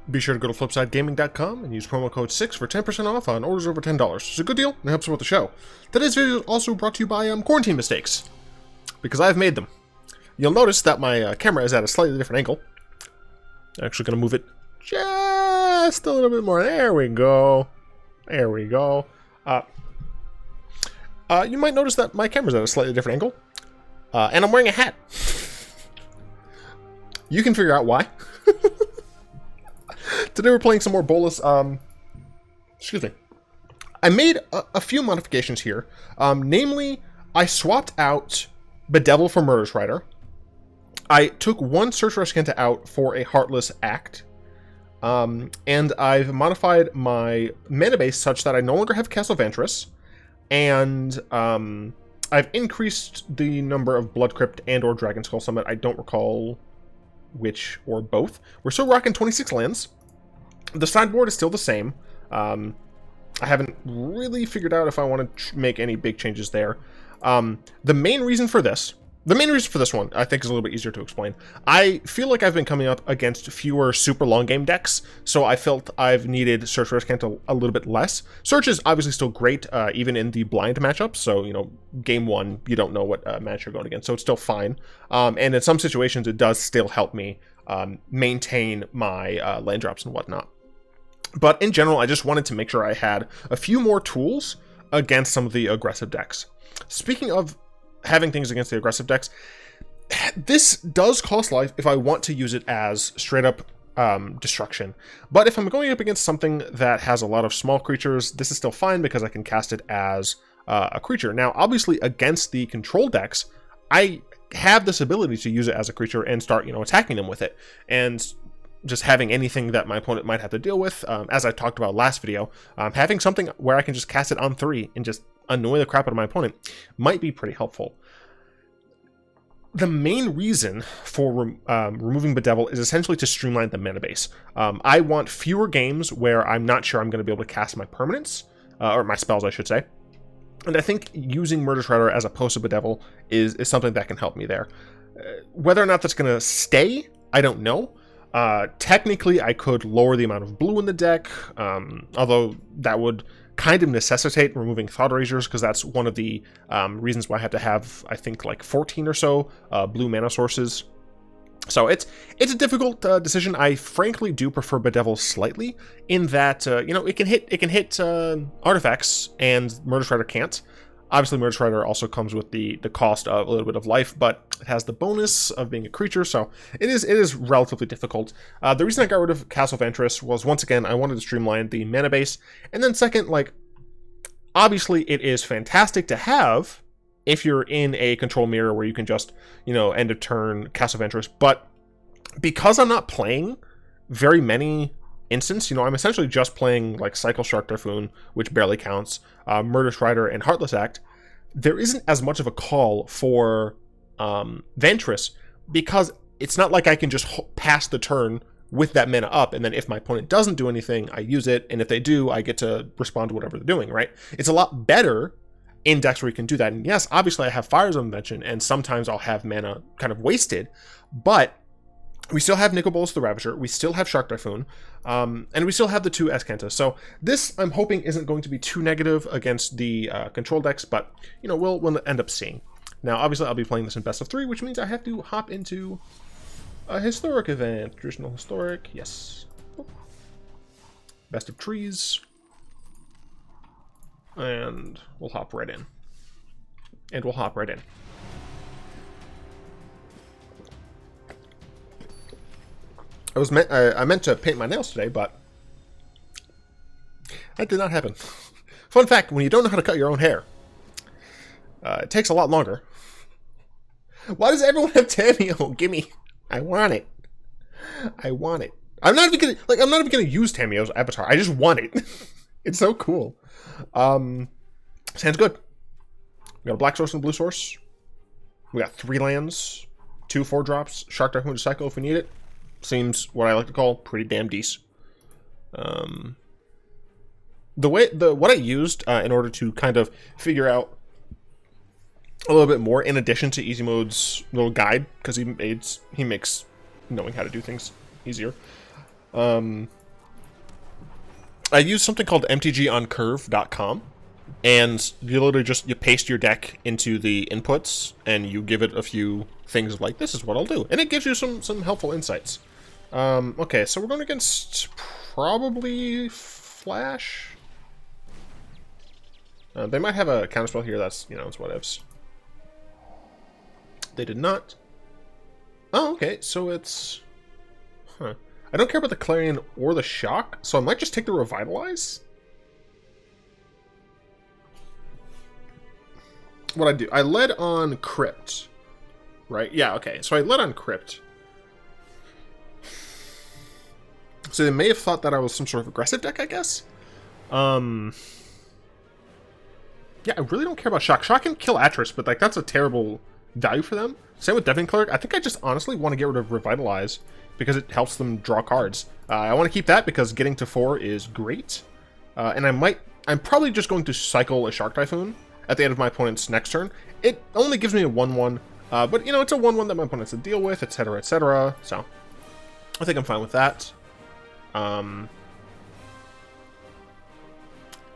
Be sure to go to flipsidegaming.com and use promo code 6 for 10% off on orders over $10. It's a good deal and it helps support the show. Today's video is also brought to you by quarantine mistakes, because I've made them. You'll notice that my camera is at a slightly different angle. I'm actually going to move it just a little bit more. There we go. There we go. You might notice that my camera's at a slightly different angle. And I'm wearing a hat. You can figure out why. Today we're playing some more Bolas. Excuse me. I made a few modifications here. Namely, I swapped out Bedevil for Murderous Rider. I took one Search for Azcanta out for a Heartless Act. And I've modified my mana base such that I no longer have Castle of Atris. And I've increased the number of Blood Crypt and or Dragonskull Summit. I don't recall which or both. We're still rocking 26 lands. The sideboard is still the same. I haven't really figured out if I want to make any big changes there. The main reason for this one, I think, is a little bit easier to explain. I feel like I've been coming up against fewer super long game decks, so I felt I've needed Search for Azcanta a little bit less. Search is obviously still great, even in the blind matchups, so, you know, game one, you don't know what match you're going against, so it's still fine. And in some situations, it does still help me maintain my land drops and whatnot. But in general, I just wanted to make sure I had a few more tools against some of the aggressive decks. Speaking of having things against the aggressive decks, this does cost life if I want to use it as straight up destruction. But if I'm going up against something that has a lot of small creatures, this is still fine because I can cast it as a creature. Now, obviously, against the control decks, I have this ability to use it as a creature and start, you know, attacking them with it. And just having anything that my opponent might have to deal with, as I talked about last video, having something where I can just cast it on 3 and just annoy the crap out of my opponent might be pretty helpful. The main reason for removing Bedevil is essentially to streamline the mana base. I want fewer games where I'm not sure I'm going to be able to cast my permanents, or my spells, I should say. And I think using Murderous Rider as opposed to Bedevil is something that can help me there. Whether or not that's going to stay, I don't know. Technically, I could lower the amount of blue in the deck, although that would kind of necessitate removing Thought Erasures, because that's one of the reasons why I have to have, I think, like 14 or so blue mana sources. So it's a difficult decision. I frankly do prefer Bedevil slightly, in that you know, it can hit artifacts and Murderous Rider can't. Obviously, Murderous Rider also comes with the cost of a little bit of life, but it has the bonus of being a creature, so it is relatively difficult. The reason I got rid of Castle of Atris was, once again, I wanted to streamline the mana base, and then second, like, obviously it is fantastic to have if you're in a control mirror where you can just, you know, end of turn Castle of Atris, but because I'm not playing very many instance, you know, I'm essentially just playing like Cycle Shark Typhoon, which barely counts, Murderous Rider, and Heartless Act. There isn't as much of a call for Ventress, because it's not like I can just pass the turn with that mana up, and then if my opponent doesn't do anything, I use it, and if they do, I get to respond to whatever they're doing, right? It's a lot better in decks where you can do that. And yes, obviously I have Fires of Invention, and sometimes I'll have mana kind of wasted, but we still have Nicol Bolas the Ravager, we still have Shark Typhoon, and we still have the 2 Azcanta. So this, I'm hoping, isn't going to be too negative against the control decks, but, you know, we'll end up seeing. Now, obviously, I'll be playing this in best of 3, which means I have to hop into a historic event. Traditional historic, yes. Best of trees. And we'll hop right in. I meant to paint my nails today, but that did not happen. Fun fact, when you don't know how to cut your own hair, it takes a lot longer. Why does everyone have Tameo? Gimme. I want it. I'm not even gonna use Tameo's avatar. I just want it. It's so cool. Sounds good. We got a black source and a blue source. We got 3 lands, 2 4-drops, Shark Typhoon to cycle if we need it. Seems what I like to call pretty damn decent. What I used in order to kind of figure out a little bit more, in addition to Easy Mode's little guide, because he makes knowing how to do things easier. I use something called mtgoncurve.com, and you literally just you paste your deck into the inputs, and you give it a few things like, this is what I'll do, and it gives you some helpful insights. Okay, so we're going against probably Flash. They might have a counterspell here. That's, you know, it's whatevs. They did not. Oh, okay, so it's... Huh. I don't care about the Clarion or the Shock, so I might just take the Revitalize. What I do, I led on Crypt, right? Yeah, okay, so I led on Crypt. So they may have thought that I was some sort of aggressive deck, I guess. Yeah, I really don't care about Shock. Shock can kill Atris, but like that's a terrible value for them. Same with Deafening Cleric. I think I just honestly want to get rid of Revitalize because it helps them draw cards. I want to keep that because getting to 4 is great. And I'm probably just going to cycle a Shark Typhoon at the end of my opponent's next turn. It only gives me a 1/1, but you know, it's a 1/1 that my opponent has to deal with, etc., etc. So I think I'm fine with that.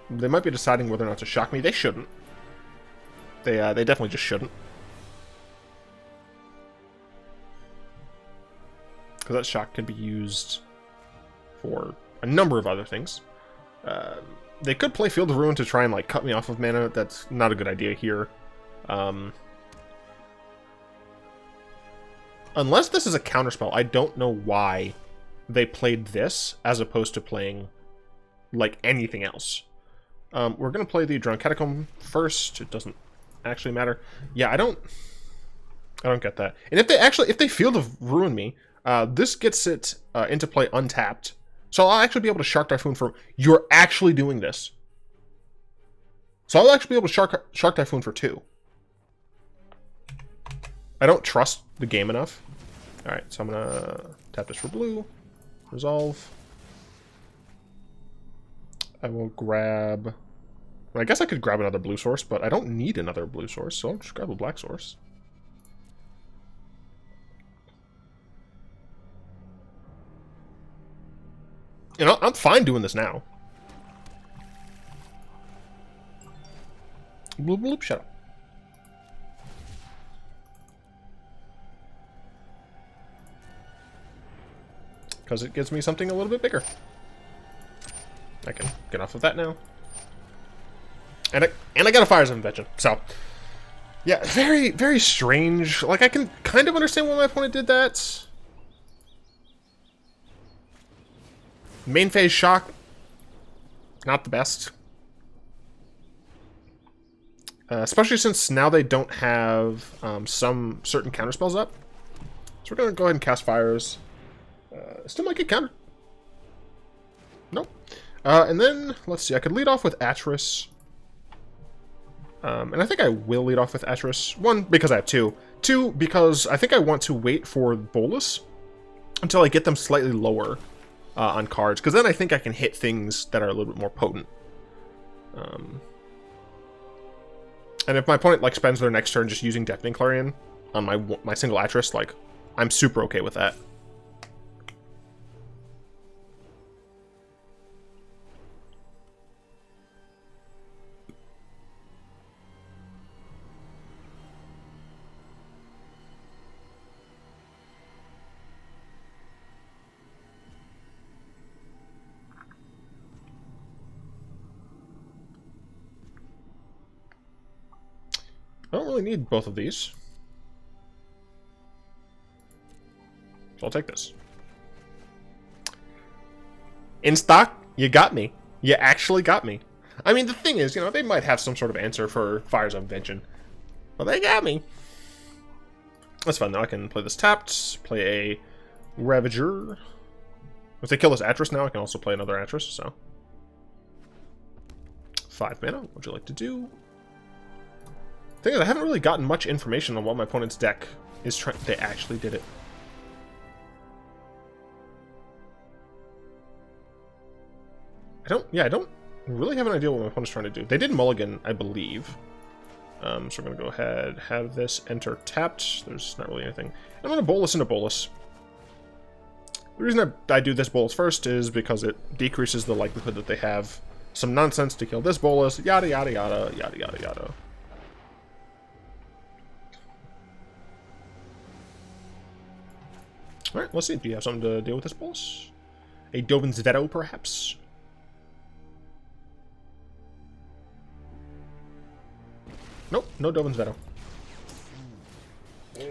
They might be deciding whether or not to shock me. They shouldn't. They definitely just shouldn't. Because that shock can be used for a number of other things. They could play Field of Ruin to try and like cut me off of mana. That's not a good idea here. Unless this is a counterspell, I don't know why they played this as opposed to playing like anything else. We're gonna play the Drowned Catacomb first. It doesn't actually matter. Yeah, I don't get that. And if they Field of Ruin me, this gets it into play untapped. So I'll actually be able to Shark Typhoon for... You're actually doing this. So I'll actually be able to Shark Typhoon for 2. I don't trust the game enough. Alright, so I'm gonna tap this for blue. Resolve. I will grab... Well, I guess I could grab another blue source, but I don't need another blue source, so I'll just grab a black source. You know, I'm fine doing this now. Bloop, bloop, shut up. Because it gives me something a little bit bigger. I can get off of that now. And I got a Fires of Invention, so... Yeah, very, very strange. Like, I can kind of understand why my opponent did that. Main phase shock, not the best. Especially since now they don't have some certain counterspells up. So we're going to go ahead and cast Fires. Still might get countered. Nope. And then, let's see, I could lead off with Atris. And I think I will lead off with Atris. 1, because I have 2. 2, because I think I want to wait for Bolas until I get them slightly lower. On cards, because then I think I can hit things that are a little bit more potent. And if my opponent like spends their next turn just using Deafening Clarion on my single Atris, like I'm super okay with that. I don't really need both of these. So I'll take this. In stock, you got me. You actually got me. I mean, the thing is, you know, they might have some sort of answer for Fires of Invention. Well, they got me. That's fine. Now I can play this tapped, play a Ravager. If they kill this Atris now, I can also play another Atris, so. 5 mana. What would you like to do? The thing is, I haven't really gotten much information on what my opponent's deck is trying. They actually did it. I don't really have an idea what my opponent's trying to do. They did mulligan, I believe. So we're going to go ahead, have this enter tapped. There's not really anything. I'm going to Bolas into Bolas. The reason I do this Bolas first is because it decreases the likelihood that they have some nonsense to kill this Bolas, yada yada yada, yada yada yada. Alright, let's see. Do you have something to deal with this Bolas? A Dovin's Veto, perhaps? Nope, no Dovin's Veto.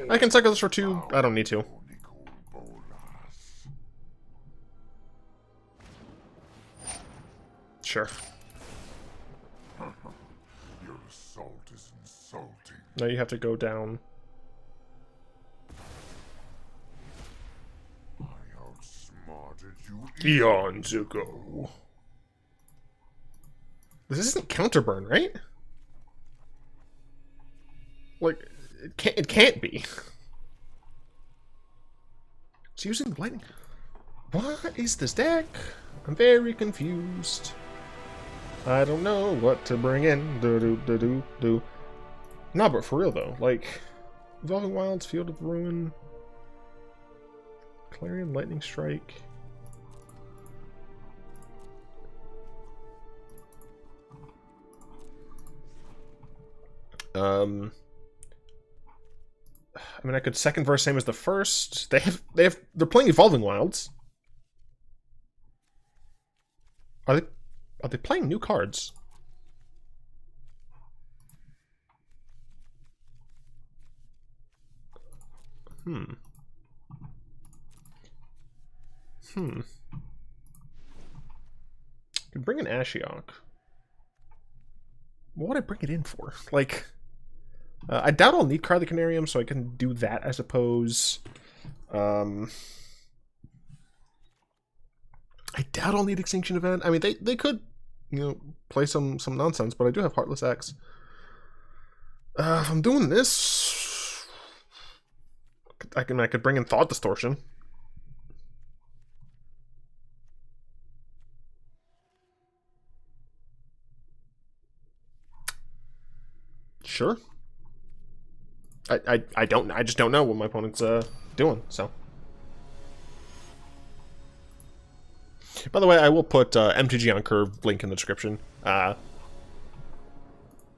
I can cycle this for 2. I don't need to. Sure. Your assault is insulting. Now you have to go down. I outsmarted you Eons ago. This isn't CounterBurn, right? Like, it can't be. It's using lightning. What is this deck? I'm very confused. I don't know what to bring in. Do. Nah, but for real though, like, Evolving Wilds, Field of Ruin, Clarion Lightning Strike. I mean, I could second verse same as the first. They're playing Evolving Wilds. Are they playing new cards? Could bring an Ashiok. What would I bring it in for? Like, I doubt I'll need Card the Carnarium, so I can do that, I suppose. I doubt I'll need Extinction Event. I mean, they could, you know, play some nonsense, but I do have Heartless Act. If I'm doing this, I could bring in Thought Distortion. Sure. I just don't know what my opponent's doing, so. By the way, I will put MTG on Curve link in the description.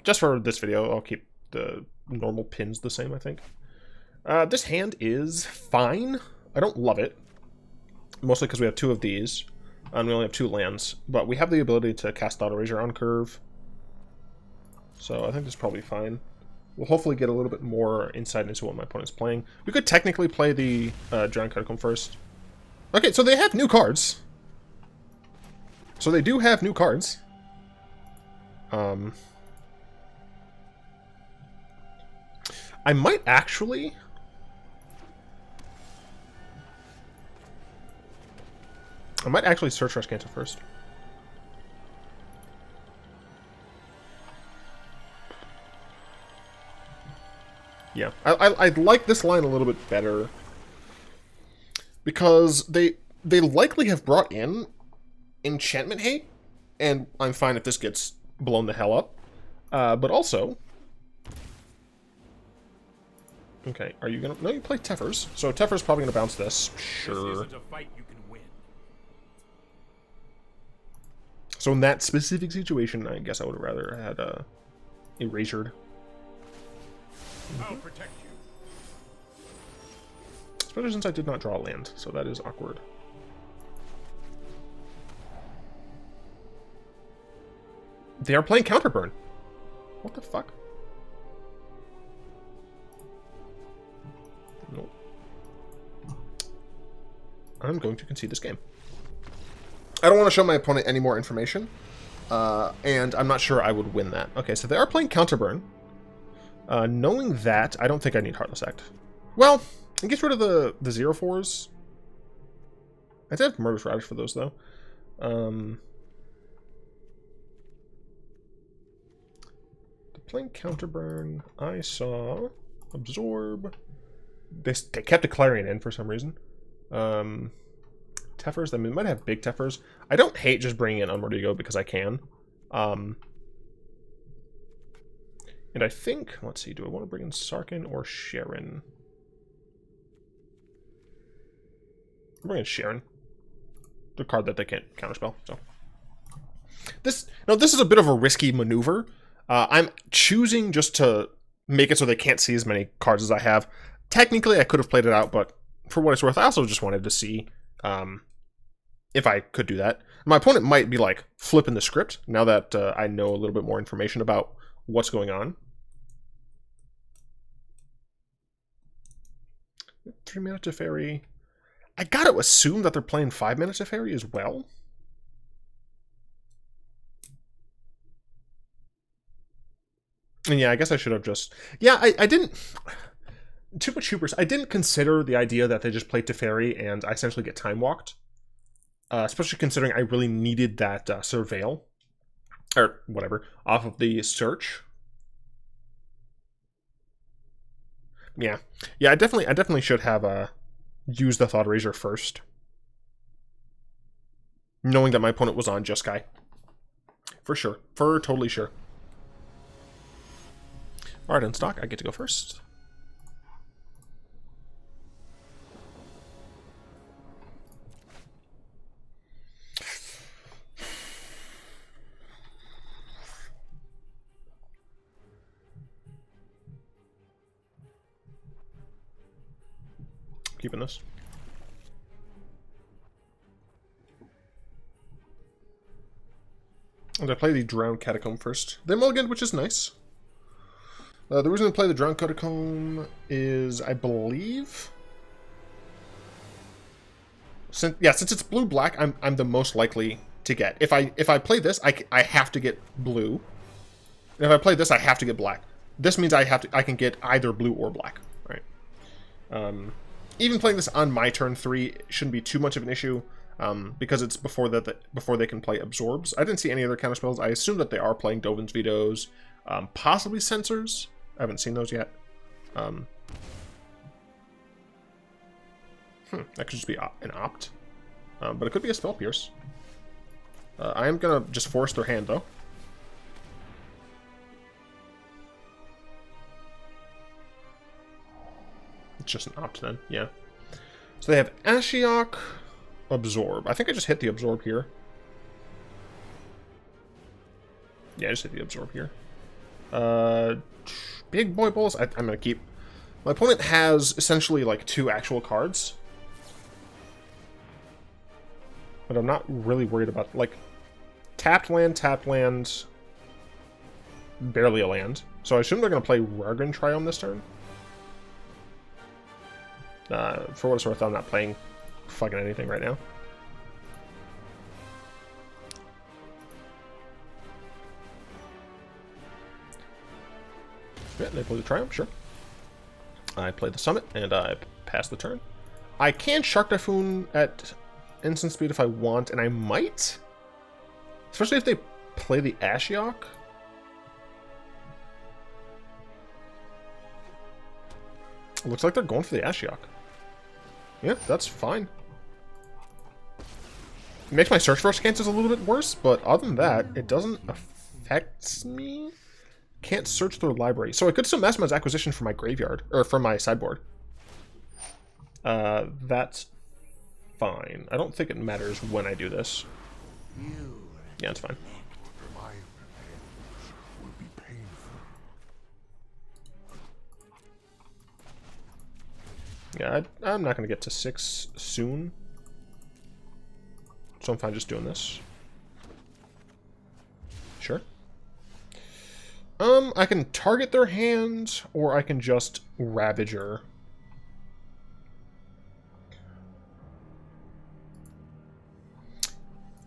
Just for this video, I'll keep the normal pins the same, I think. This hand is fine. I don't love it. Mostly because we have 2 of these. And we only have 2 lands. But we have the ability to cast Thought Erasure on Curve. So I think this is probably fine. We'll hopefully get a little bit more insight into what my opponent's playing. We could technically play the Drowned Catacomb first. Okay, so they have new cards. So they do have new cards. I might actually... search Azcanta first. Yeah, I like this line a little bit better. Because they likely have brought in enchantment hate, and I'm fine if this gets blown the hell up. But also... Okay, are you gonna... No, you play Tefers. So Tefers probably gonna bounce this. Sure. This isn't a fight you can win. So in that specific situation, I guess I would have rather had Erasured. I'll protect you. Especially since I did not draw a land, so that is awkward. They are playing CounterBurn. What the fuck? Nope. I'm going to concede this game. I don't want to show my opponent any more information, and I'm not sure I would win that. Okay, so they are playing CounterBurn. Knowing that, I don't think I need Heartless Act. Well, it gets rid of the 0/4s. I did have Murderous Rider for those, though. Playing CounterBurn, I saw Absorb. They kept a Clarion in for some reason. Tefers, I mean, they might have big Tefers. I don't hate just bringing in Unmoored Ego because I can. And I think, let's see, do I want to bring in Sarkhan or Sharon? I'm bringing Sharon. The card that they can't counterspell, so. This is a bit of a risky maneuver. I'm choosing just to make it so they can't see as many cards as I have. Technically, I could have played it out, but for what it's worth, I also just wanted to see if I could do that. My opponent might be like flipping the script now that I know a little bit more information about what's going on. 3 mana Teferi. I gotta assume that they're playing 5 mana Teferi as well. And yeah, I guess I should have just... Yeah, I didn't... Too much hubris. I didn't consider the idea that they just play Teferi and I essentially get time walked. Especially considering I really needed that Surveil. Or whatever. Off of the search. Yeah. Yeah, I definitely should have used the Thought Erasure first. Knowing that my opponent was on Jeskai. For sure. For totally sure. Alright, in stock, I get to go first. Keeping this. And I play the Drowned Catacomb first. They mulliganed, which is nice. The reason I play the Drowned Catacomb is, I believe... Since it's blue-black, I'm the most likely to get. If I play this, I have to get blue. And if I play this, I have to get black. This means I can get either blue or black. Right. Even playing this on my turn 3 shouldn't be too much of an issue, because it's before they can play Absorbs. I didn't see any other counterspells. I assume that they are playing Dovin's Vetoes, possibly Censors. I haven't seen those yet. That could just be an opt. But it could be a Spell Pierce. I am going to just force their hand, though. It's just an opt, then. Yeah. So they have Ashiok, Absorb. I think I just hit the Absorb here. Yeah, I just hit the Absorb here. Big Boy Bolas, I'm going to keep. My opponent has essentially like 2 actual cards. But I'm not really worried about, like, tapped land, barely a land. So I assume they're going to play Rargan Triome this turn. For what it's worth, I'm not playing fucking anything right now. Yeah, they play the Triumph, sure. I play the Summit, and I pass the turn. I can Shark Typhoon at instant speed if I want, and I might. Especially if they play the Ashiok. Looks like they're going for the Ashiok. Yeah, that's fine. It makes my search for chances a little bit worse, but other than that, it doesn't affect me. Can't search their library. So I could still Mastermind's Acquisition for my graveyard, or for my sideboard. That's fine. I don't think it matters when I do this. Yeah, it's fine. Yeah, I'm not going to get to 6 soon. So I'm fine just doing this. Sure. I can target their hand, or I can just Ravager.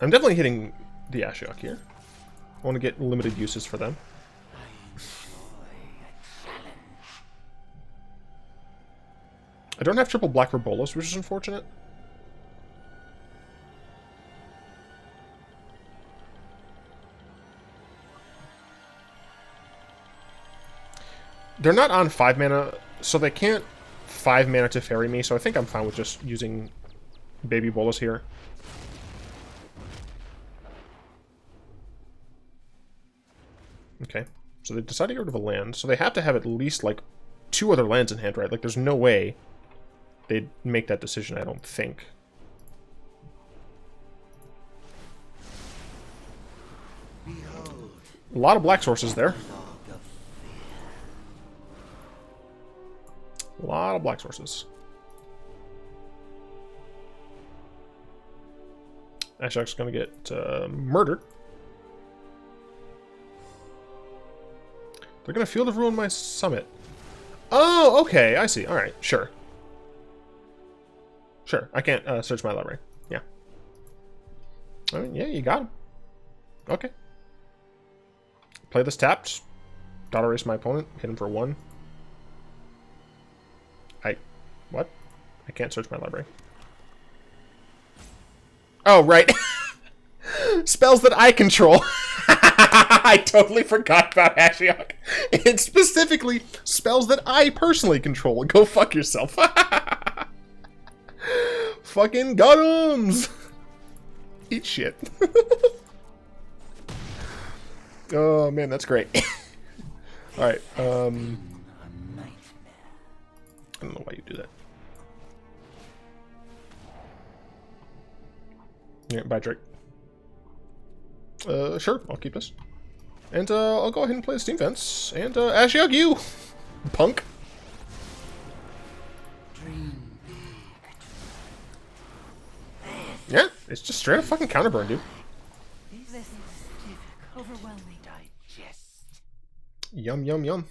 I'm definitely hitting the Ashiok here. I want to get limited uses for them. I don't have triple black for Bolas, which is unfortunate. They're not on 5 mana, so they can't 5 mana to ferry me, so I think I'm fine with just using Baby Bolas here. Okay, so they decided to get rid of a land, so they have to have at least, like, 2 other lands in hand, right? Like, there's no way they'd make that decision, I don't think. A lot of black sources there. A lot of black sources. Ashiok's gonna get murdered. They're gonna Field of Ruin my summit. Oh, okay, I see. Alright, sure. Sure, I can't search my library. Yeah. I mean, yeah, you got him. Okay. Play this tapped. Dot erase my opponent. Hit him for 1. What? I can't search my library. Oh, right. Spells that I control. I totally forgot about Ashiok. It's specifically spells that I personally control. Go fuck yourself. Fucking gotums. Eat shit. Oh, man, that's great. Alright, I don't know why you do that. Yeah, bye, Drake. Sure, I'll keep this. And, I'll go ahead and play the Steam Fence. And, Ashiok, you! Punk. Yeah, it's just straight up fucking counterburn, dude. Overwhelming. Digest. Yum, yum, yum.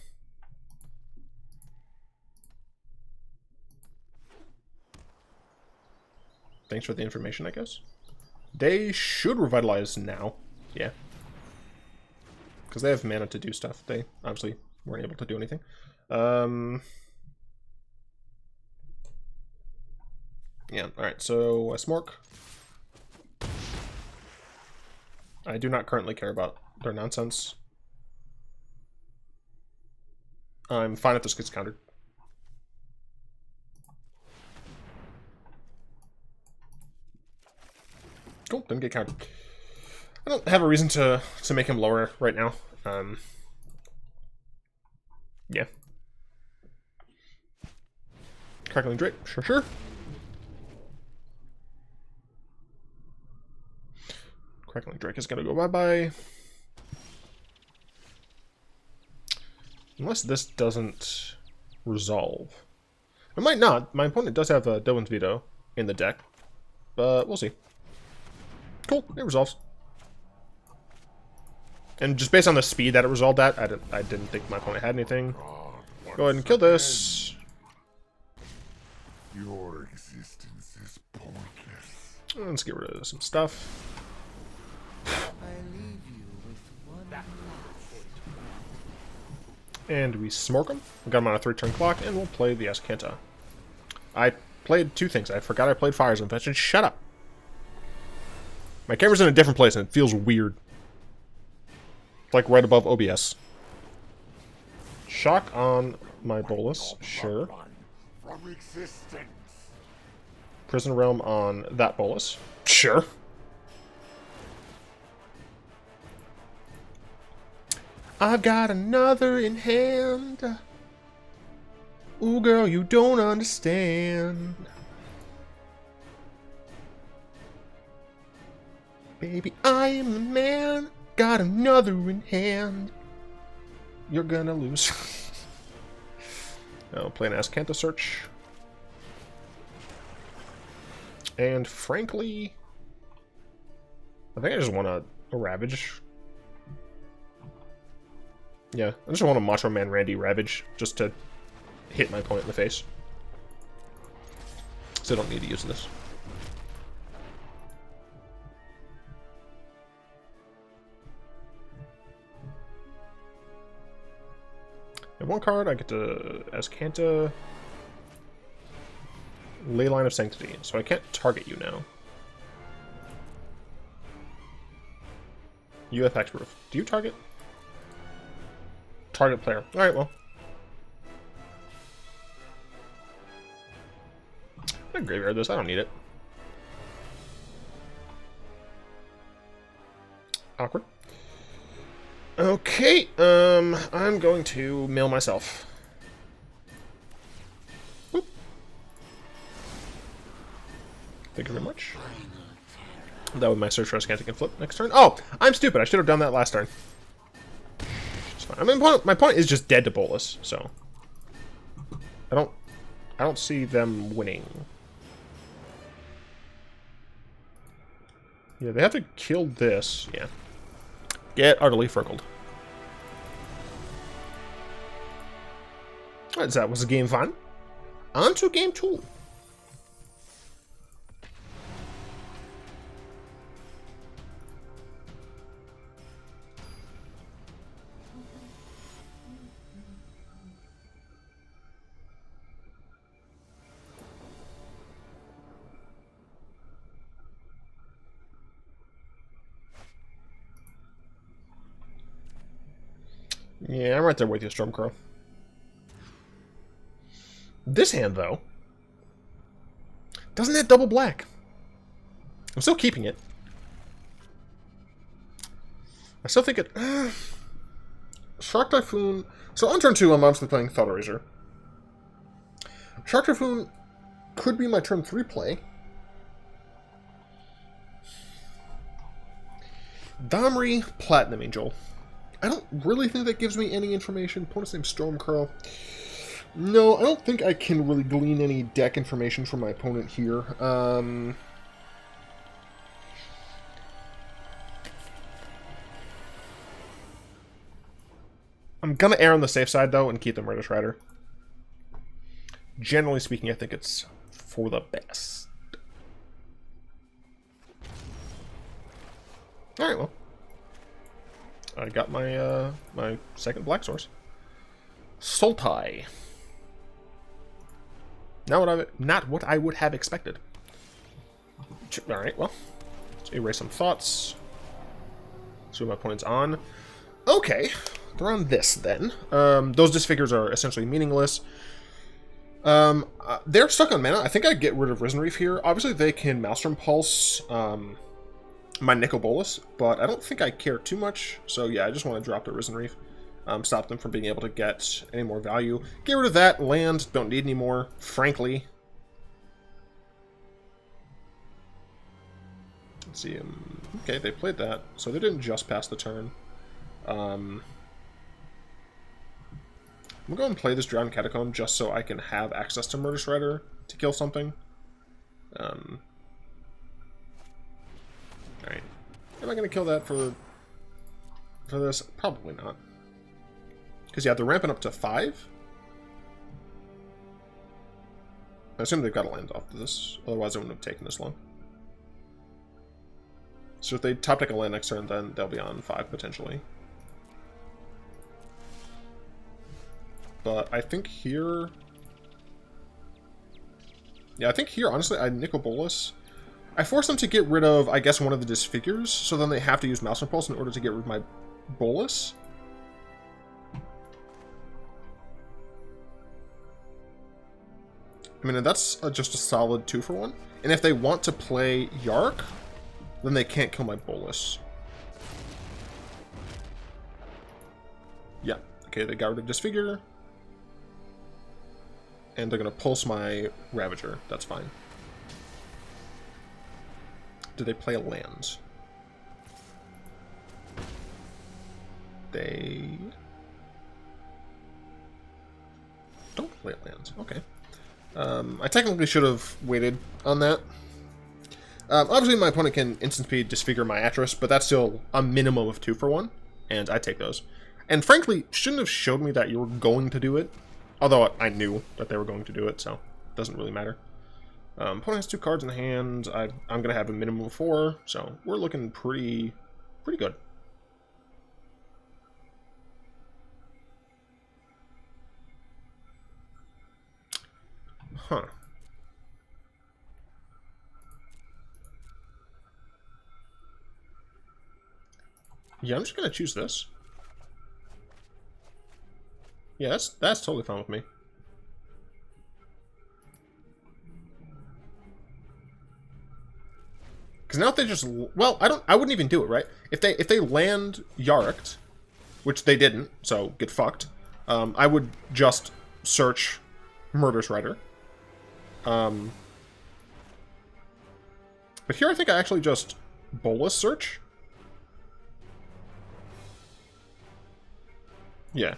Thanks for the information, I guess. They should revitalize now. Yeah. Because they have mana to do stuff. They obviously weren't able to do anything. Yeah, alright, so I smork. I do not currently care about their nonsense. I'm fine if this gets countered. Cool, didn't get countered. I don't have a reason to make him lower right now. Yeah. Crackling Drake, sure. Crackling Drake is gonna go bye-bye. Unless this doesn't resolve. It might not. My opponent does have Dylan's Veto in the deck. But we'll see. Cool, it resolves. And just based on the speed that it resolved at, I didn't think my opponent had anything. Go ahead and kill this. Your existence is pointless. Let's get rid of some stuff. And we smork him. We got him on a 3-turn clock, and we'll play the Azcanta. I played 2 things. I forgot I played Fires of Invention. Shut up. My camera's in a different place, and it feels weird. It's like right above OBS. Shock on my Bolas, sure. From existence. Prison Realm on that Bolas, sure. I've got another in hand. Ooh, girl, you don't understand. Baby, I am the man. Got another in hand. You're gonna lose. I'll play an Azcanta search. And frankly, I think I just want a Ravage. Yeah, I just want a Macho Man Randy Ravage just to hit my opponent in the face. So I don't need to use this. I have 1 card, I get to Azcanta. Leyline of Sanctity, so I can't target you now. You have Hexproof. Do you target? Target player. Alright, well. I'm gonna graveyard this, I don't need it. Awkward. Okay, I'm going to mail myself. Whoop. Thank you very much. That way my search for Azcanta can flip next turn. Oh, I'm stupid. I should have done that last turn. fine. I mean, my opponent is just dead to Bolas, so I don't see them winning. Yeah, they have to kill this. Yeah. Get utterly frickled. Alright, so that was game 1. On to game 2. Yeah, I'm right there with you, Stormcrow. This hand, though, doesn't have double black. I'm still keeping it. I still think it... Shark Typhoon... So on turn 2, I'm obviously playing Thought Erasure. Shark Typhoon could be my turn 3 play. Domri, Platinum Angel. I don't really think that gives me any information. Opponent's name Stormcrow. No, I don't think I can really glean any deck information from my opponent here. I'm gonna err on the safe side, though, and keep the Murderous Rider. Generally speaking, I think it's for the best. Alright, well. I got my my second black source. Sultai. Not what I would have expected. Alright, well. Let's erase some thoughts. See what my opponent's on. Okay. They're on this, then. Those disfigures are essentially meaningless. They're stuck on mana. I think I'd get rid of Risen Reef here. Obviously, they can Maelstrom Pulse my Nicol Bolas, but I don't think I care too much. So, yeah, I just want to drop the Risen Reef. Stop them from being able to get any more value. Get rid of that. Land. Don't need any more, frankly. Let's see. Okay, they played that. So they didn't just pass the turn. I'm going to go and play this Drowned Catacomb just so I can have access to Murderous Rider to kill something. Alright. Am I going to kill that for this? Probably not. Because, yeah, they're ramping up to 5. I assume they've got to land off this. Otherwise, I wouldn't have taken this long. So if they top deck a land next turn, then they'll be on 5, potentially. But I think here... Yeah, I think here, honestly, I Nicol Bolas. I force them to get rid of, I guess, one of the disfigures, so then they have to use Maelstrom Pulse in order to get rid of my Bolas. I mean, that's just a solid 2-for-1. And if they want to play Yark, then they can't kill my Bolas. Yeah, okay, they got rid of Disfigure. And they're going to pulse my Ravager. That's fine. Do they play a land? They don't play a land. Okay. I technically should have waited on that. Obviously, my opponent can instant speed disfigure my Atris, but that's still a minimum of 2-for-1, and I take those. And frankly, shouldn't have showed me that you were going to do it. Although I knew that they were going to do it, so it doesn't really matter. Opponent has 2 cards in hand. I'm going to have a minimum of 4, so we're looking pretty good. Huh. Yeah, I'm just going to choose this. Yeah, that's totally fine with me. Because now if they just... Well, I wouldn't even do it, right? If they land Yarked, which they didn't, so get fucked, I would just search Murderous Rider. But here I think I actually just Bolas search. Yeah.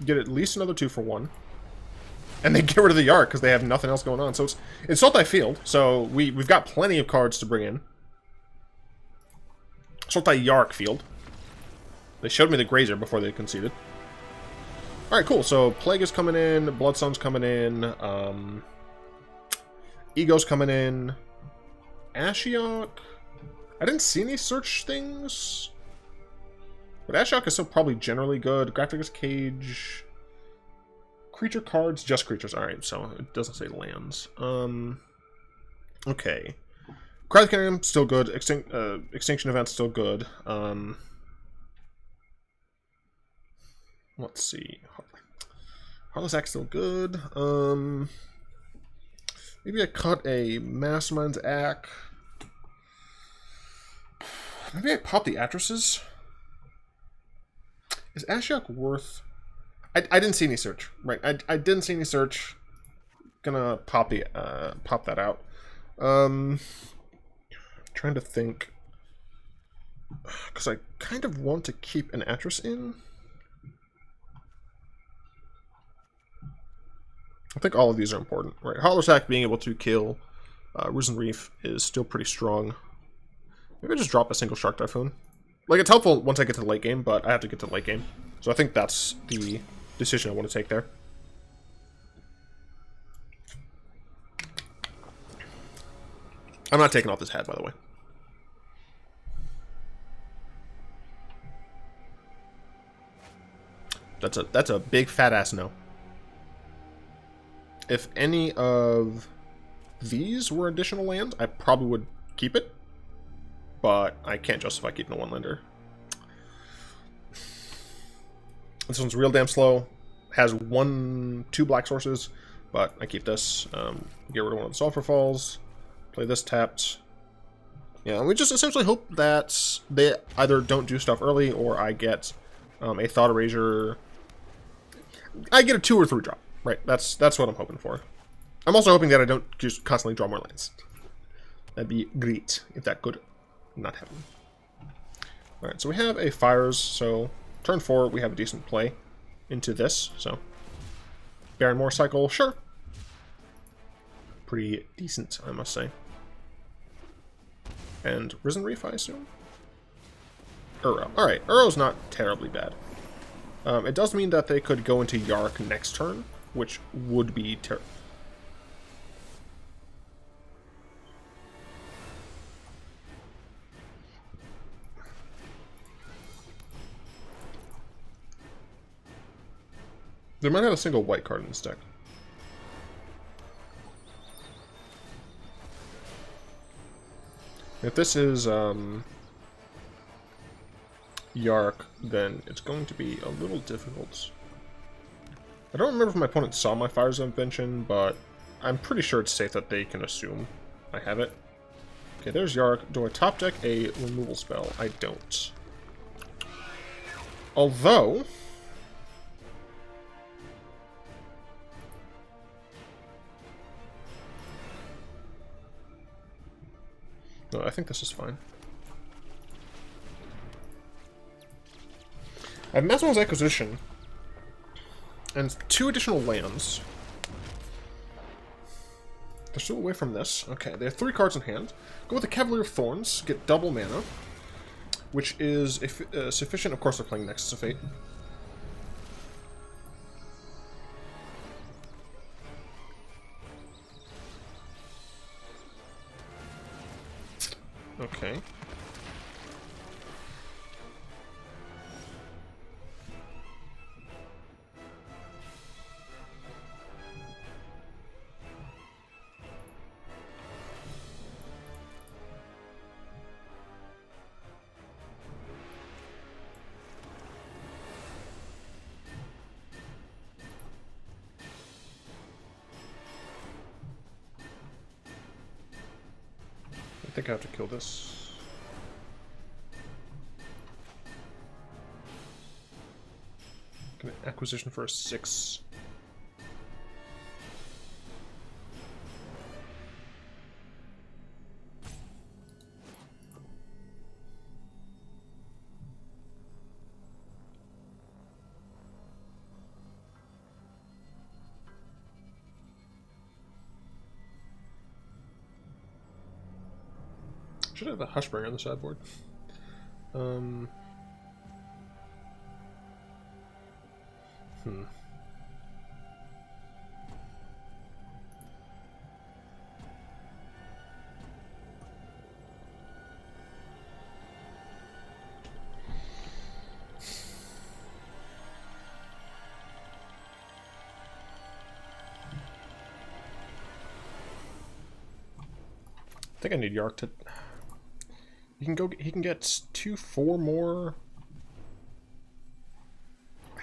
Get at least another 2 for 1. And they get rid of the Yark because they have nothing else going on. So it's Sultai Field, so we've got plenty of cards to bring in. Sultai Yark Field. They showed me the Grazer before they conceded. Alright, cool. So Plague is coming in, Bloodstone's coming in, Ego's coming in, Ashiok. I didn't see any search things. But Ashiok is still probably generally good. Graphics Cage. Creature cards, just creatures. Alright, so it doesn't say lands. Okay. Carnarium, still good. Extinction Event, still good. Let's see. Heartless Act, still good. Maybe I cut a Mastermind's Act. Maybe I pop the Atrises. Is Ashiok worth... I didn't see any search, right? I didn't see any search. Gonna pop the pop that out. Trying to think, because I kind of want to keep an Atris in. I think all of these are important, right? Heartless Act being able to kill Risen Reef is still pretty strong. Maybe I just drop a single Shark Typhoon. Like, it's helpful once I get to the late game, but I have to get to the late game. So I think that's the decision I want to take there. I'm not taking off this hat, by the way. That's a big fat ass no. If any of these were additional lands, I probably would keep it. But I can't justify keeping a one-lander. This one's real damn slow. Has 2 black sources, but I keep this. Get rid of one of the Sulfur Falls. Play this tapped. Yeah, we just essentially hope that they either don't do stuff early, or I get a Thought Erasure. I get a 2 or 3 drop. Right, that's what I'm hoping for. I'm also hoping that I don't just constantly draw more lands. That'd be great if that could not happen. Alright, so we have a Fires, so turn 4, we have a decent play into this, so Baron Moor cycle, sure. Pretty decent, I must say. And Risen Reef, I assume? Uro. Alright, Uro's not terribly bad. It does mean that they could go into Yark next turn, which would be terrible. They might have a single white card in this deck. If this is Yark, then it's going to be a little difficult. I don't remember if my opponent saw my Fires of Invention, but I'm pretty sure it's safe that they can assume I have it. Okay, there's Yark. Do I top deck a removal spell? I don't. Although... no, I think this is fine. I have Mastermind's Acquisition and 2 additional lands. They're still away from this. Okay, they have 3 cards in hand. Go with the Cavalier of Thorns, get double mana, which is sufficient. Of course, they're playing Nexus of Fate. Okay. I think I have to kill this. Get an acquisition for a 6. Should have a Hushbringer on the sideboard. I think I need Yark to. He can go. He can get 2/4 more. I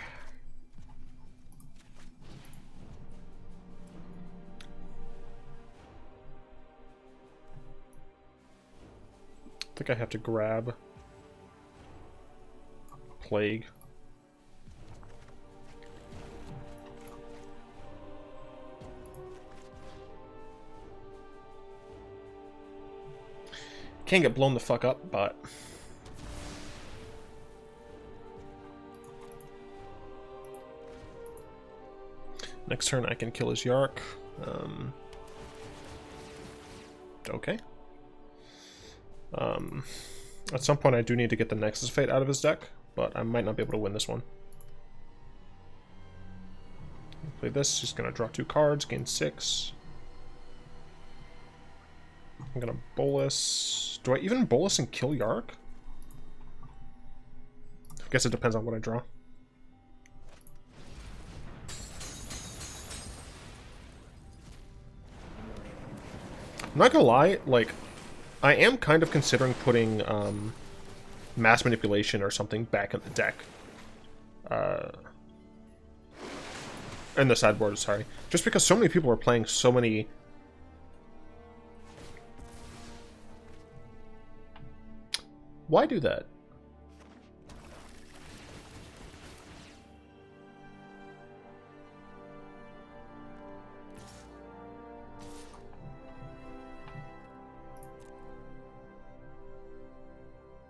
think I have to grab Plague. Can't get blown the fuck up, but next turn I can kill his Yark. Okay. At some point I do need to get the Nexus Fate out of his deck, but I might not be able to win this one. Play this, he's gonna draw 2 cards, gain 6. I'm gonna Bolas. Do I even Bolas and kill Yark? I guess it depends on what I draw. I'm not gonna lie, like, I am kind of considering putting Mass Manipulation or something back in the deck. In the sideboard, sorry. Just because so many people are playing so many... Why do that?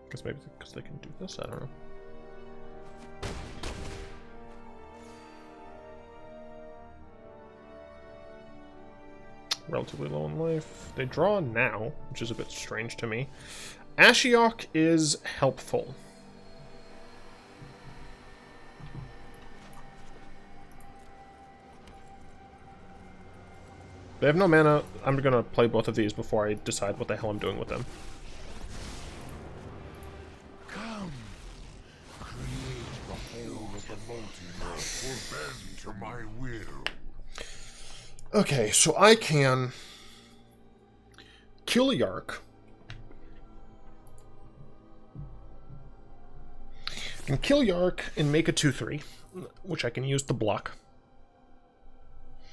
Guess maybe because they can do this, I don't know. Relatively low in life. They draw now, which is a bit strange to me. Ashiok is helpful. They have no mana. I'm gonna play both of these before I decide what the hell I'm doing with them. Come, create the whole of the multiverse or bend to my will. Okay, so I can kill a Yark. I can kill Yark and make a 2/3, which I can use to block.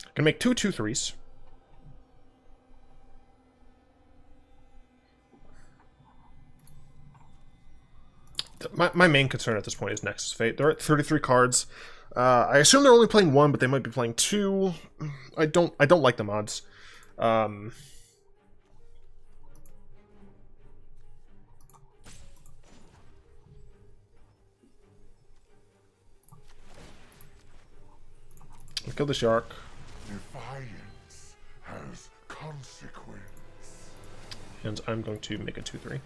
I can make 2 2/3s. My main concern at this point is Nexus Fate. They're at 33 cards. I assume they're only playing 1, but they might be playing 2. I don't like the mods. I'll kill this Yark. Defiance has consequence. And I'm going to make a 2/3.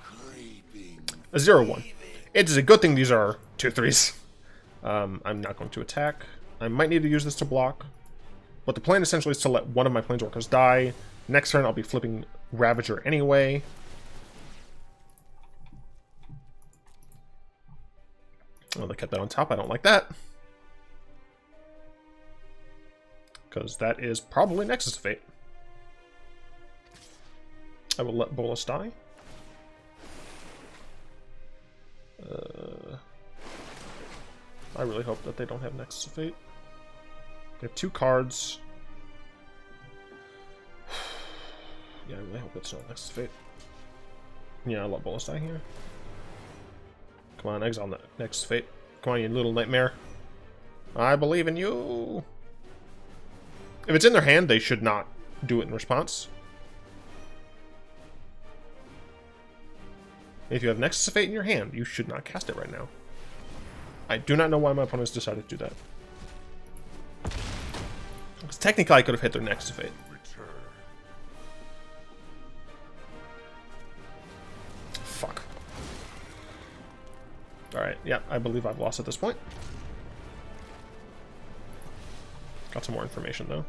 Creeping. A 0/1. It is a good thing these are 2/3s. I'm not going to attack. I might need to use this to block. But the plan essentially is to let one of my Planeswalkers die. Next turn I'll be flipping Ravager anyway. Oh, they kept that on top. I don't like that. Because that is probably Nexus Fate. I will let Bolas die. I really hope that they don't have Nexus Fate. They have 2 cards. Yeah, I really hope it's not Nexus Fate. Yeah, I'll let Bolas die here. Come on, exile that Nexus Fate. Come on, you little nightmare. I believe in you. If it's in their hand, they should not do it in response. If you have Nexus of Fate in your hand, you should not cast it right now. I do not know why my opponents decided to do that. Because technically I could have hit their Nexus of Fate. Alright, yeah, I believe I've lost at this point. Got some more information, though.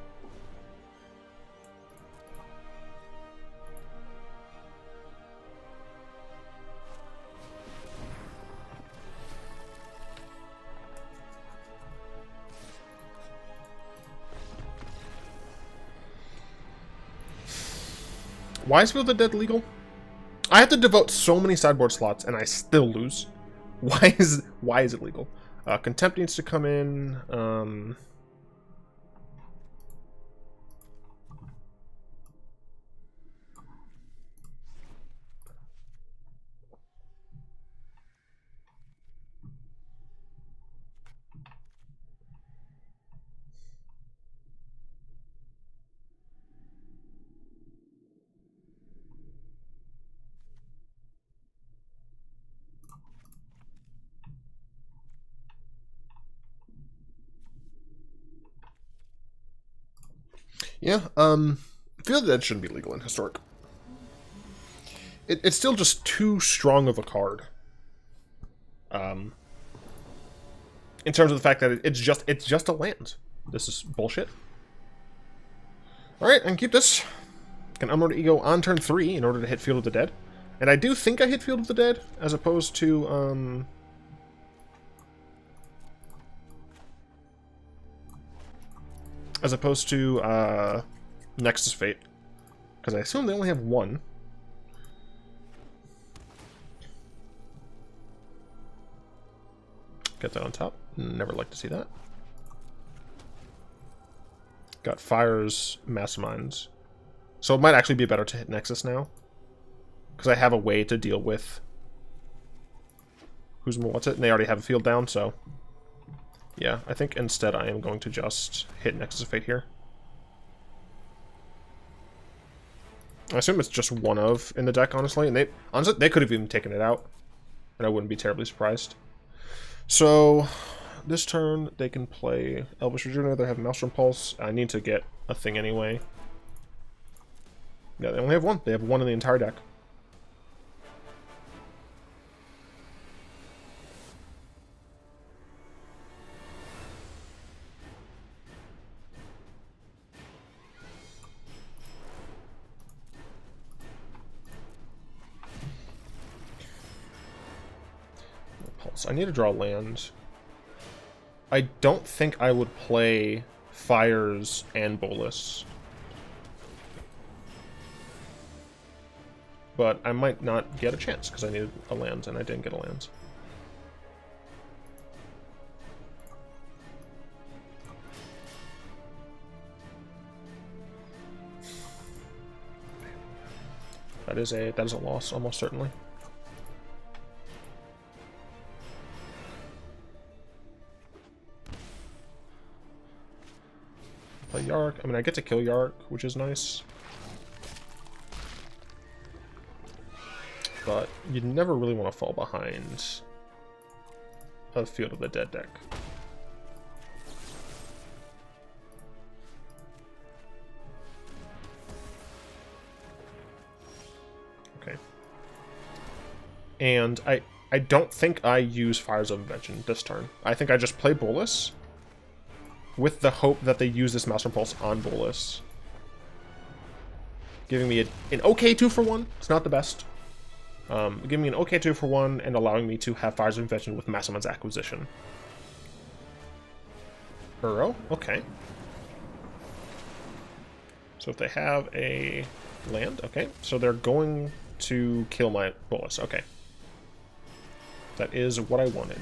Why is Field of the Dead legal? I have to devote so many sideboard slots and I still lose. Why is it legal? Contempt needs to come in. Yeah, Field of the Dead shouldn't be legal in Historic. It's still just too strong of a card. In terms of the fact that it's just a land. This is bullshit. Alright, I can keep this. Can Unmoored Ego on turn 3 in order to hit Field of the Dead. And I do think I hit Field of the Dead, as opposed to, Nexus Fate. Because I assume they only have one. Get that on top. Never like to see that. Got Fires, Masterminds. So it might actually be better to hit Nexus now. Because I have a way to deal with what's it? And they already have a field down, so yeah, I think instead I am going to just hit Nexus of Fate here. I assume it's just one of in the deck, honestly, and they could have even taken it out, and I wouldn't be terribly surprised. So this turn they can play Elvish Rejuvenator. They have Maelstrom Pulse. I need to get a thing anyway. Yeah, they only have one. They have one in the entire deck. I need to draw land. I don't think I would play Fires and Bolas. But I might not get a chance because I needed a land and I didn't get a land. That is a loss, almost certainly. Play Yark. I mean, I get to kill Yark, which is nice. But you never really want to fall behind a Field of the Dead deck. Okay. And I don't think I use Fires of Invention this turn. I think I just play Bolas with the hope that they use this Maelstrom Pulse on Bolas. Giving me an okay 2-for-1. It's not the best. Giving me an okay 2-for-1 and allowing me to have Fires of Invention with Mastermind's Acquisition. Burrow? Okay. So if they have a land, okay. So they're going to kill my Bolas. Okay. That is what I wanted.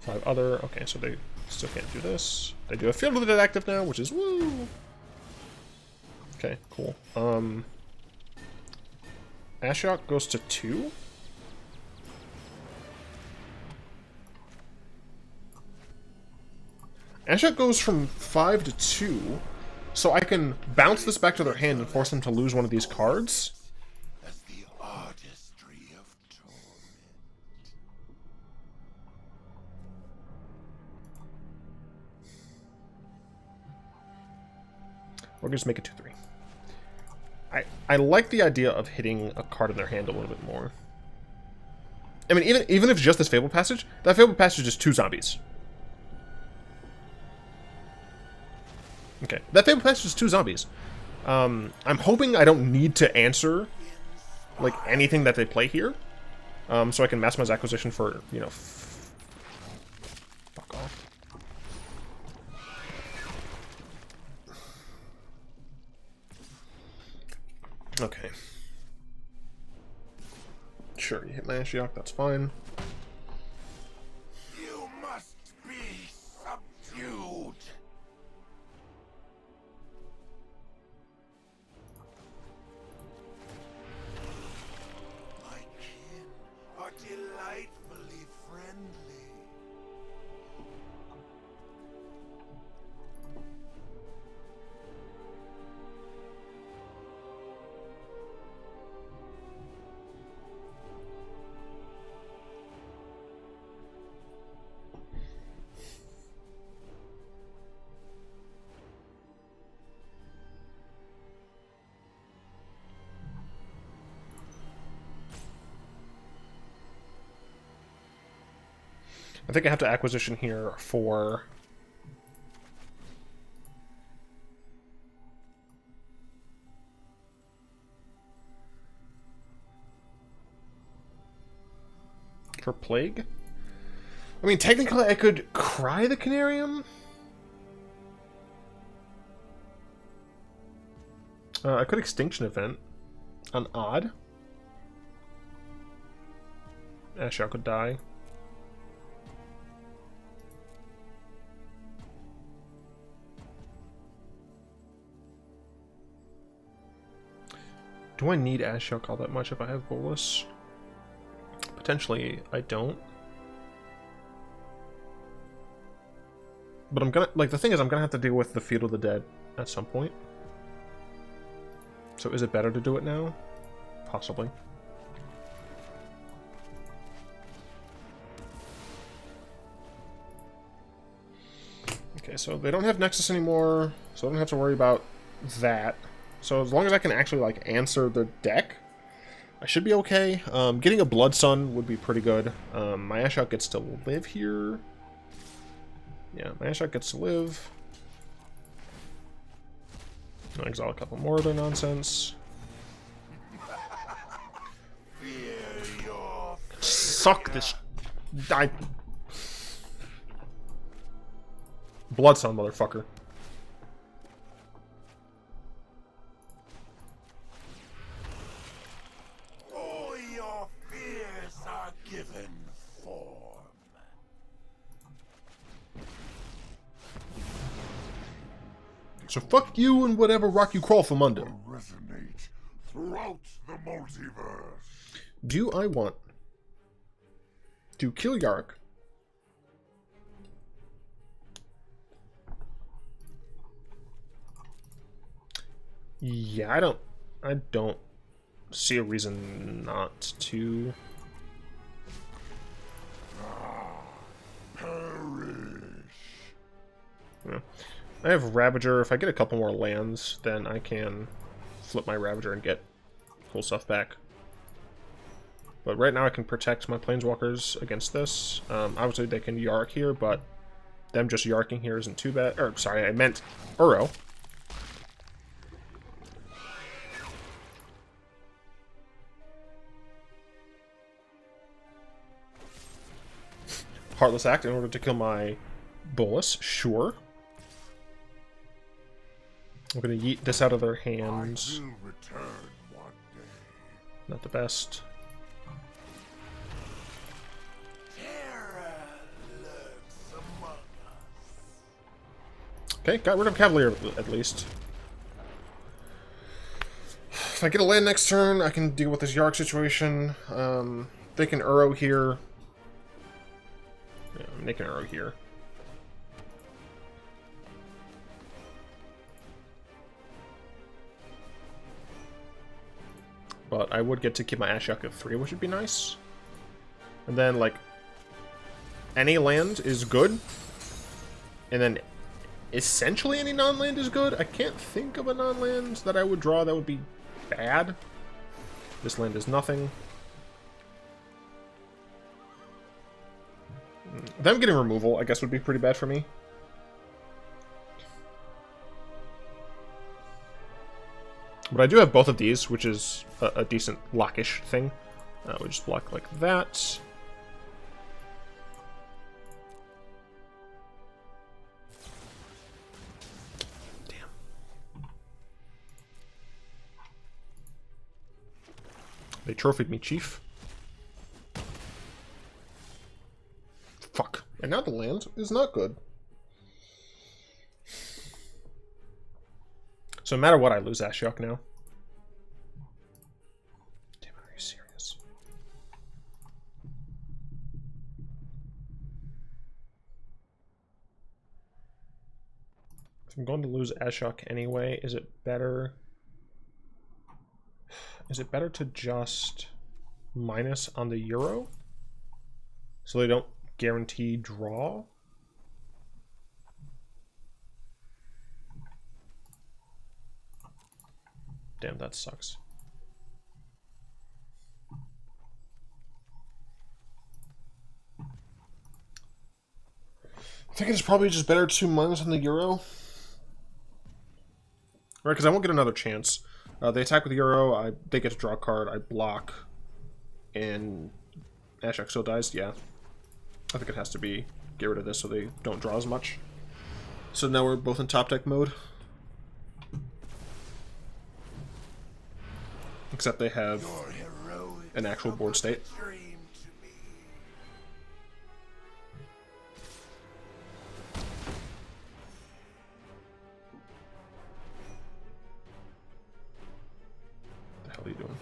5 other. Okay, so they still can't do this. They do a Field of the Dead active now, which is woo! Okay, cool. Ashiok goes to 2? Ashiok goes from 5 to 2, so I can bounce this back to their hand and force them to lose one of these cards. As the artistry of torment. We're gonna just make it 2-3. I like the idea of hitting a card in their hand a little bit more. I mean, even if it's just this Fable Passage, that Fable Passage is 2 zombies. Okay, that Fable Passage is 2 zombies. I'm hoping I don't need to answer, like, anything that they play here. So I can maximize acquisition for, you know, fuck off. Okay. Sure, you hit my Ashiok, that's fine. You must be subdued. My kin are delightfully friendly. I think I have to acquisition here for Plague. I mean, technically I could cry the Carnarium. I could Extinction Event on Odd. Ashiok could die. Do I need Ashiok all that much if I have Bolas? Potentially, I don't. But I'm gonna, like, the thing is, I'm gonna have to deal with the Field of the Dead at some point. So is it better to do it now? Possibly. Okay, so they don't have Nexus anymore, so I don't have to worry about that. So as long as I can actually, like, answer the deck, I should be okay. Getting a Blood Sun would be pretty good. My Ashiok gets to live here. Yeah, my Ashiok gets to live. I'll exile a couple more of their nonsense. Suck this. Blood Sun, motherfucker. All your fears are given form. So fuck you and whatever rock you crawl from under. Resonate throughout the multiverse. Do I want to kill Yark? Yeah, I don't see a reason not to. Perish. Yeah. I have Ravager. If I get a couple more lands, then I can flip my Ravager and get cool stuff back. But right now I can protect my Planeswalkers against this. Obviously they can Yark here, but them just Yarking here isn't too bad. Or, sorry, I meant Uro. Heartless Act in order to kill my Bolas, sure. I'm gonna yeet this out of their hands. I will return one day. Not the best. Terror lurks among us. Okay, got rid of Cavalier at least. If I get a land next turn, I can deal with this Yark situation. They can Uro here. Yeah, I'm making an Uro here. But I would get to keep my Ashiok at 3, which would be nice. And then, like, any land is good. And then, essentially any non-land is good. I can't think of a non-land that I would draw that would be bad. This land is nothing. Them getting removal, I guess, would be pretty bad for me. But I do have both of these, which is a decent blockish thing. We just block like that. Damn. They trophied me, Chief. Fuck. And now the land is not good. So no matter what, I lose Ashiok now. Damn, are you serious? If I'm going to lose Ashiok anyway, is it better? Is it better to just minus on the Euro? So they don't guarantee draw? Damn, that sucks. I think it's probably just better to minus on the Euro. Right, because I won't get another chance. They attack with Euro, they get to draw a card, I block, and Ashiok still dies, yeah. I think it has to be get rid of this so they don't draw as much. So now we're both in top deck mode. Except they have an actual board state. What the hell are you doing?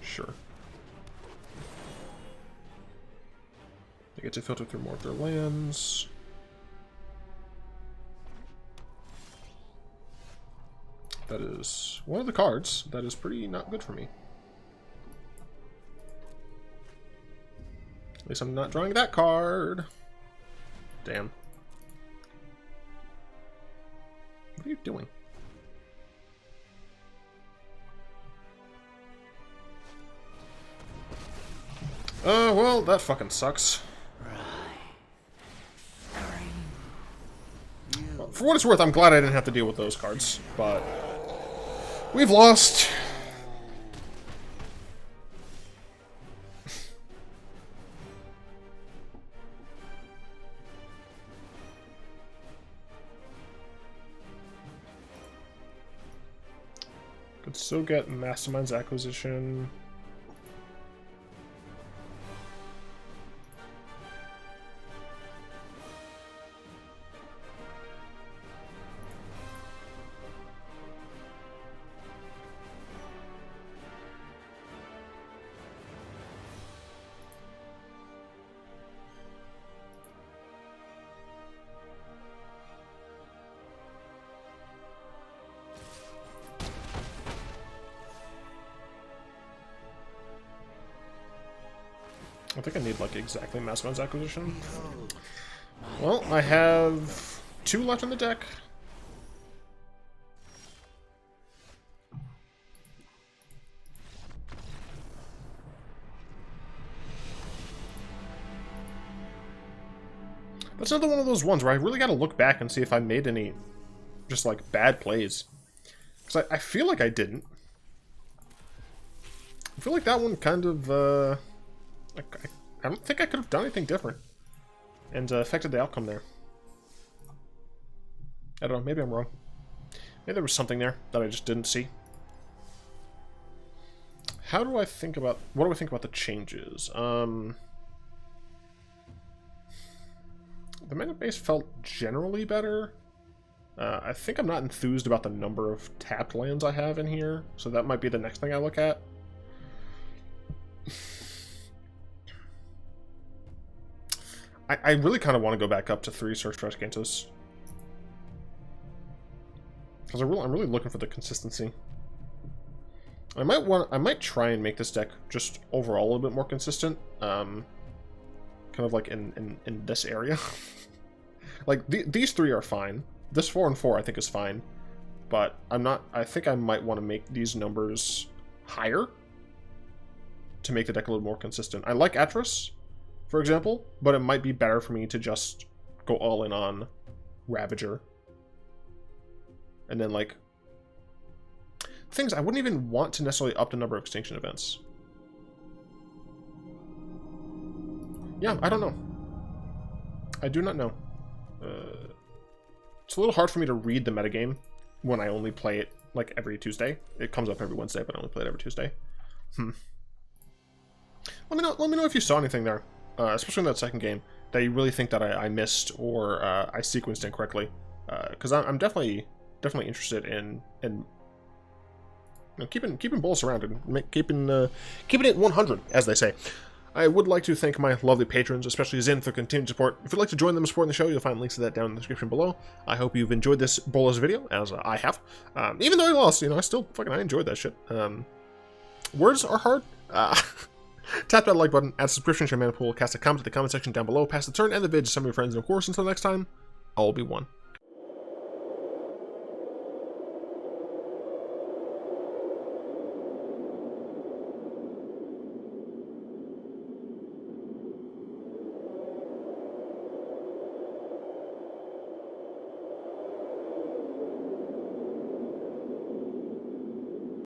Sure. They get to filter through more of their lands. That is one of the cards that is pretty not good for me. At least I'm not drawing that card. Damn. What are you doing? Well, that fucking sucks. Well, for what it's worth, I'm glad I didn't have to deal with those cards, but we've lost. Could still get Mastermind's acquisition. I think I need, like, exactly Mastermind's acquisition. Well, I have 2 left in the deck. That's another one of those ones where I really gotta look back and see if I made any, just, like, bad plays. Because I feel like I didn't. I feel like that one kind of, I don't think I could have done anything different and affected the outcome there. I don't know, maybe I'm wrong. Maybe there was something there that I just didn't see. How do I think about, what do I think about the changes? The mana base felt generally better. I think I'm not enthused about the number of tapped lands I have in here, so that might be the next thing I look at. I really kind of want to go back up to 3 Search for Azcantas. Because I'm really looking for the consistency. I might try and make this deck just overall a little bit more consistent. Kind of like in this area. Like these 3 are fine. This 4 and 4 I think is fine. But I think I might want to make these numbers higher to make the deck a little more consistent. I like Atris. for example, but it might be better for me to just go all in on Ravager. And then, like, things I wouldn't even want to necessarily up the number of extinction events. Yeah, I don't know. I do not know. It's a little hard for me to read the metagame when I only play it, like, every Tuesday. It comes up every Wednesday, but I only play it every Tuesday. Let me know if you saw anything there, especially in that second game, that you really think that I missed or I sequenced incorrectly. Because I'm definitely interested in you know, keeping Bolas around and keeping it 100, as they say. I would like to thank my lovely patrons, especially Zin, for continued support. If you'd like to join them supporting the show, you'll find links to that down in the description below. I hope you've enjoyed this Bolas video, as I have. Even though I lost, you know, I enjoyed that shit. Words are hard. Tap that like button, add subscription to your mana pool, cast a comment in the comment section down below, pass the turn and the vid to some of your friends, and of course, until next time, I'll be one.